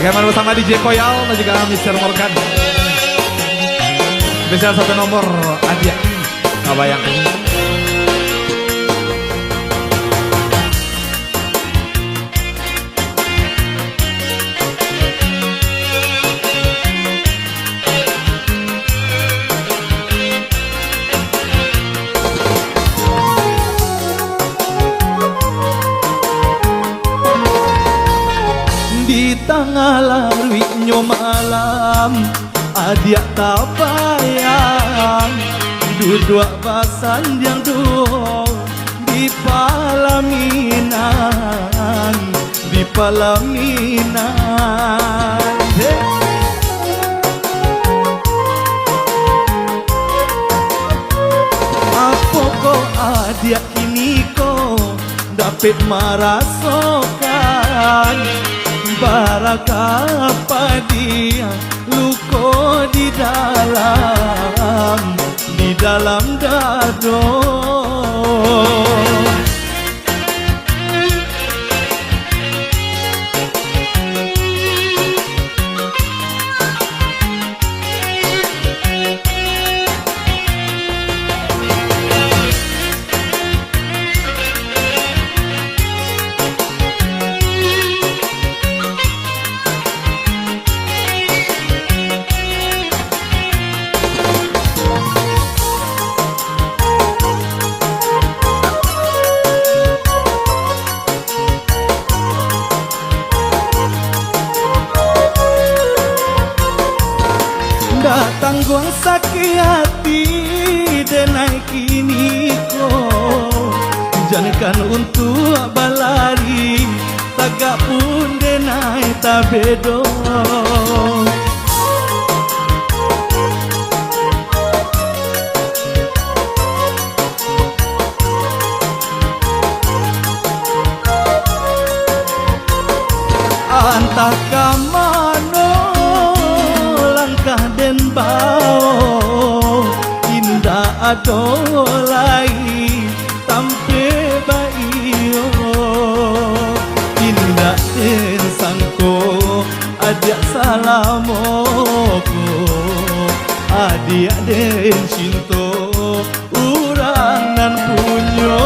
Bagaimana bersama DJ Koyal dan juga Mr. Morgan. Spesial satu nomor Adia Kabayang. Di tengah larutnya malam Adia tak bayang duduk basandang duo di palaminan, di palaminan. Apa kok Adia kini kok dapat merasakan barakah dia luko di dalam dado. Datang gua sakit hati denai kini ko jangan untuk balari tagak pun denai tabedo. Antah kamano langkah den bao indah adolai tampe baio indah den sangko adia salamoko adia den cinto urang nan punyo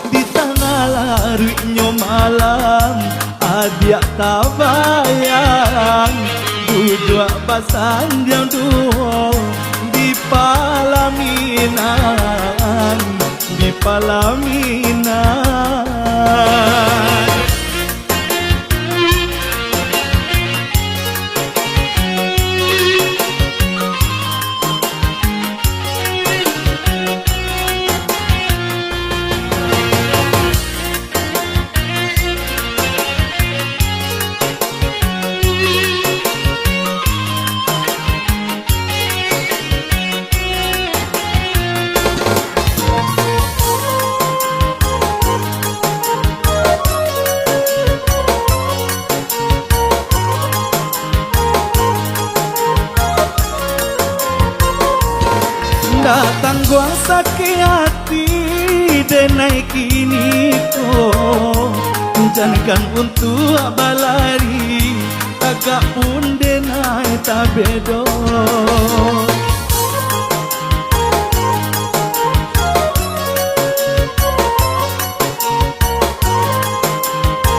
di tengah larutnya malam adia tak bayang duduk basandang duo di palaminan, di palaminan. Datang gua sakit hati denai kini ko jangan untuk balari tagak pun denai tabedo.